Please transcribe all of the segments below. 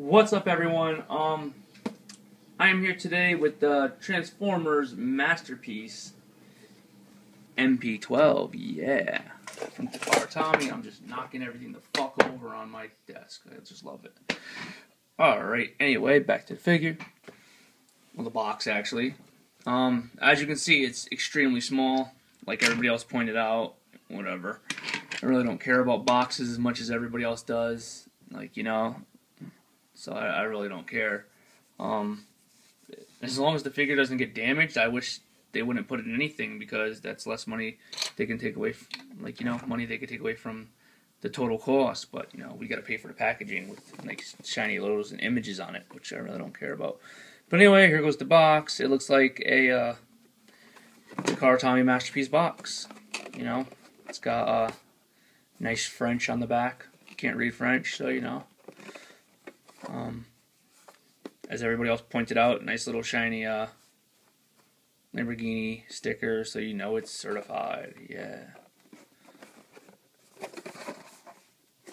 What's up, everyone? I am here today with the Transformers masterpiece, Mp-12. Yeah, from Takara Tommy. I'm just knocking everything the fuck over on my desk. I just love it. All right. Anyway, back to the figure. Well, the box actually. As you can see, it's extremely small. Like everybody else pointed out. Whatever. I really don't care about boxes as much as everybody else does. Like, you know. So I really don't care. As long as the figure doesn't get damaged, I wish they wouldn't put it in anything, because that's less money they can take away, money they could take away from the total cost. But, we got to pay for the packaging with nice shiny logos and images on it, which I really don't care about. But anyway, here goes the box. It looks like a Takara Tommy Masterpiece box. It's got nice French on the back. Can't read French, so as everybody else pointed out, nice little shiny Lamborghini sticker, so it's certified. Yeah.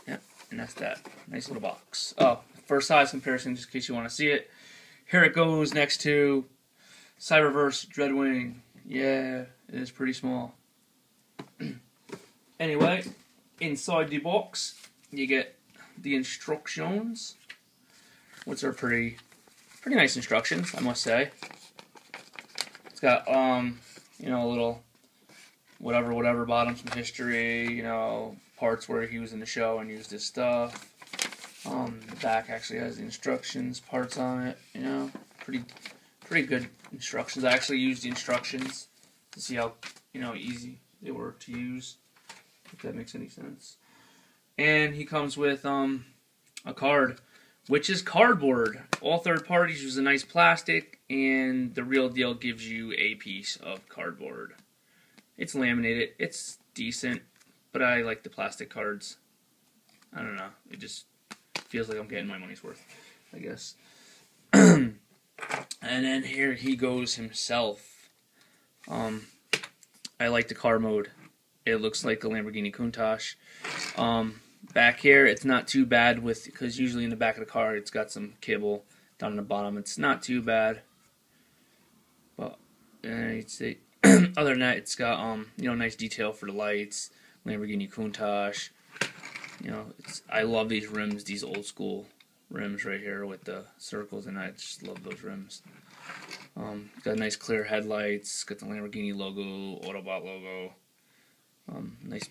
Yeah, and that's that. Nice little box. Oh, for size comparison, just in case you want to see it, here it goes next to Cyberverse Dreadwing. Yeah, it is pretty small. Anyway, inside the box, you get the instructions, which are pretty nice instructions, I must say. It's got a little whatever bottoms from history, parts where he was in the show and used his stuff. The back actually has the instructions parts on it. Pretty good instructions. I actually used the instructions to see how easy they were to use, if that makes any sense. And he comes with a card, which is cardboard. All third parties use a nice plastic, and the real deal gives you a piece of cardboard. It's laminated. It's decent, but I like the plastic cards. I don't know. It just feels like I'm getting my money's worth, I guess. And then here he goes himself. I like the car mode. It looks like a Lamborghini Countach. Back here, it's not too bad because usually in the back of the car it's got some kibble down in the bottom. It's not too bad, but you'd say other than that, it's got nice detail for the lights. Lamborghini Countach. I love these rims, these old school rims right here with the circles, and I just love those rims. Got nice clear headlights. Got the Lamborghini logo, Autobot logo. Nice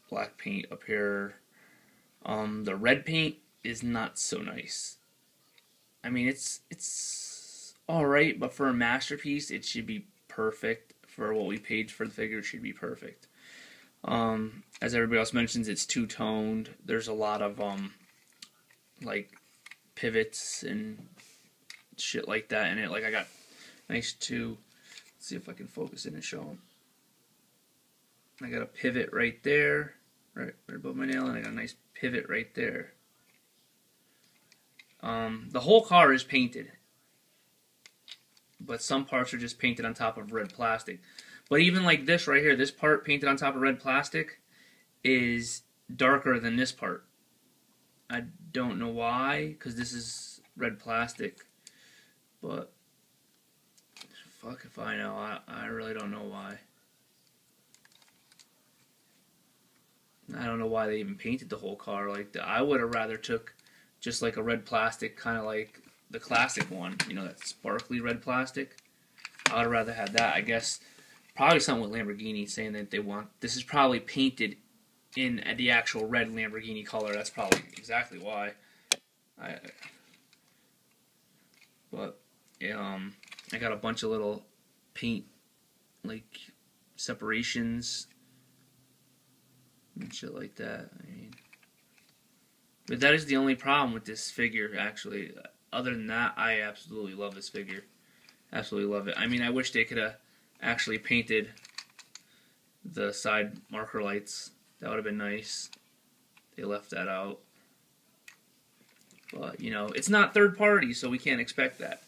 black paint up here. The red paint is not so nice. I mean, it's alright, but for a masterpiece, it should be perfect. For what we paid for the figure, it should be perfect. As everybody else mentions, it's two-toned. There's a lot of, like, pivots and shit like that in it. Like, I got nice two. Let's see if I can focus in and show them. I got a pivot right there, right above my nail, and I got a nice pivot right there. The whole car is painted, but some parts are just painted on top of red plastic. But even like this right here, this part painted on top of red plastic is darker than this part. I don't know why, because this is red plastic, but fuck if I know. I really don't know why. I don't know why they even painted the whole car like that. I would have rather took just like a red plastic, kind of like the classic one, that sparkly red plastic. I would have rather had that. I guess probably something with Lamborghini saying that they want this is probably painted in the actual red Lamborghini color. That's probably exactly why. But I got a bunch of little paint like separations and shit like that. But that is the only problem with this figure, actually. Other than that, I absolutely love this figure. Absolutely love it. I mean, I wish they could have actually painted the side marker lights. That would have been nice. They left that out. But, it's not third party, so we can't expect that.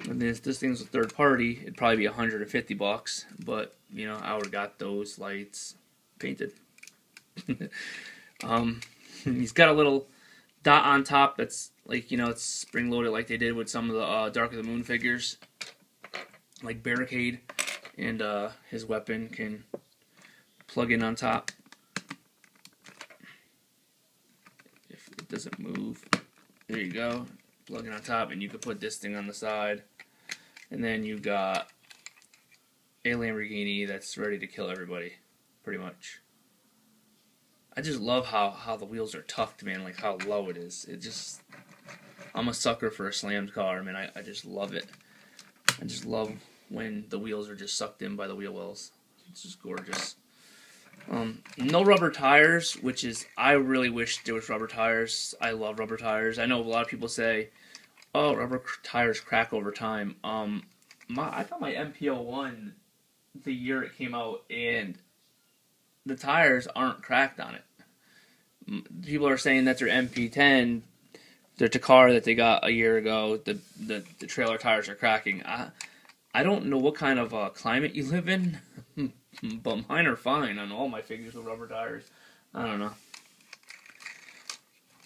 When this thing's a third party, it'd probably be $150. But, I would have got those lights painted. He's got a little dot on top that's like, you know, it's spring loaded like they did with some of the Dark of the Moon figures, like Barricade, and his weapon can plug in on top. If it doesn't move, there you go, plug it on top, and you can put this thing on the side, and then you got a Lamborghini that's ready to kill everybody, pretty much. I just love how the wheels are tucked, man, like how low it is. It just, I'm a sucker for a slammed car, man. I just love it. I just love when the wheels are just sucked in by the wheel wells. It's just gorgeous. No rubber tires, which is, I really wish there was rubber tires. I love rubber tires. I know a lot of people say, oh, rubber tires crack over time. I got my Mp-12 the year it came out, and the tires aren't cracked on it. People are saying that their Mp-10, their Takara that they got a year ago, the trailer tires are cracking. I don't know what kind of climate you live in, but mine are fine on all my figures with rubber tires. I don't know.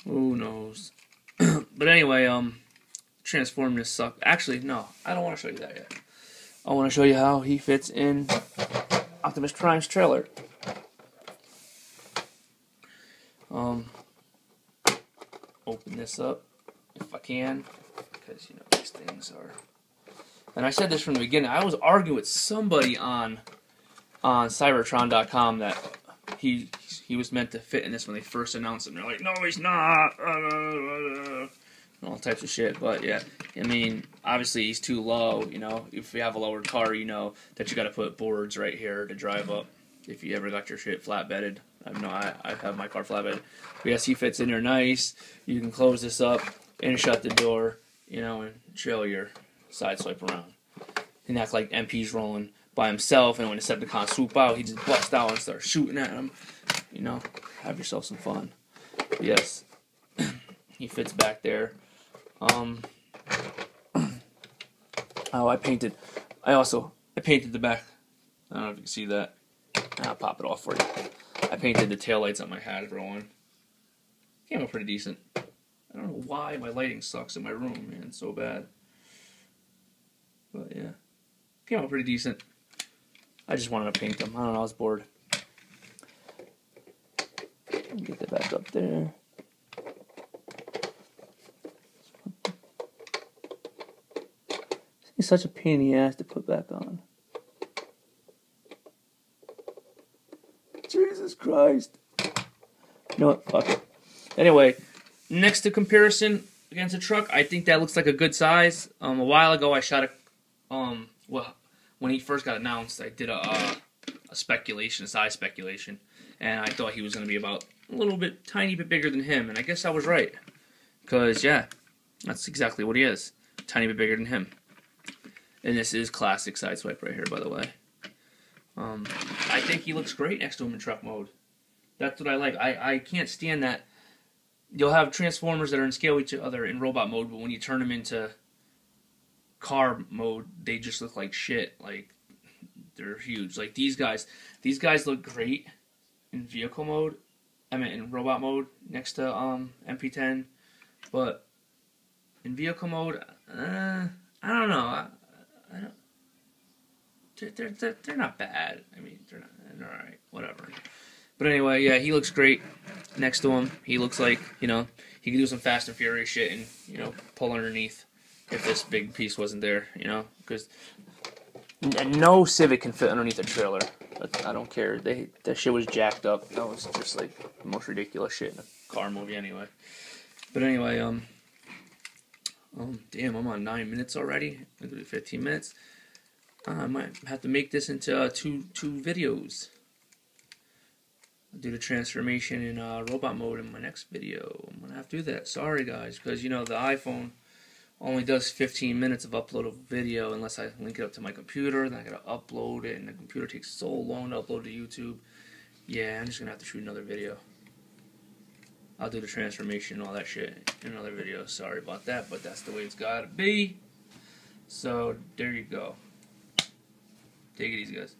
Who knows? But anyway, transform this suck. Actually, no, I don't want to show you that yet. I want to show you how he fits in Optimus Prime's trailer. Open this up if I can, because you know these things are. And I said this from the beginning. I was arguing with somebody on Cybertron.com that he was meant to fit in this when they first announced him. They're like, no, he's not, and all types of shit. But yeah, I mean, obviously he's too low. You know, if you have a lowered car, you know that you got to put boards right here to drive up. If you ever got your shit flatbedded, I have my car flatbedded. But yes, he fits in there nice. You can close this up and shut the door, you know, and trail your side swipe around. And act like MP's rolling by himself, and when the Decepticons swoop out, he just busts out and starts shooting at him. You know, have yourself some fun. But yes, he fits back there. Oh, I painted the back. I don't know if you can see that. I'll pop it off for you. I painted the taillights on my Hasbro. Came out pretty decent. I don't know why my lighting sucks in my room, man. It's so bad. But yeah, came out pretty decent. I just wanted to paint them. I don't know, I was bored. Get that back up there. It's such a pain in the ass to put back on. Jesus Christ. You know what? Fuck it. Anyway, next to comparison against a truck, I think that looks like a good size. A while ago, I shot well, when he first got announced, I did a speculation, a size speculation, and I thought he was going to be about a little bit, tiny bit bigger than him, and I guess I was right. Because, yeah, that's exactly what he is. Tiny bit bigger than him. And this is classic Sideswipe right here, by the way. I think he looks great next to him in truck mode. That's what I like. I can't stand that. You'll have Transformers that are in scale with each other in robot mode, but when you turn them into car mode, they just look like shit. Like, they're huge. Like, these guys look great in vehicle mode. I mean, in robot mode next to Mp-10, but in vehicle mode, I don't know. I don't. They're not bad. I mean, they're alright. Whatever. But anyway, yeah, he looks great next to him. He looks like, you know, he could do some Fast and Furious shit and, you know, pull underneath if this big piece wasn't there, you know, because no Civic can fit underneath a trailer. But I don't care. That shit was jacked up. That was just like the most ridiculous shit in a car movie anyway. But anyway, damn, I'm on 9 minutes already. I'm gonna do 15 minutes. I might have to make this into two videos. I'll do the transformation in robot mode in my next video. I'm gonna have to do that. Sorry guys, because you know the iPhone only does 15 minutes of upload of video unless I link it up to my computer. Then I gotta upload it, and the computer takes so long to upload to YouTube. Yeah, I'm just gonna have to shoot another video. I'll do the transformation and all that shit in another video. Sorry about that, but that's the way it's gotta be. So there you go. Take it easy, guys.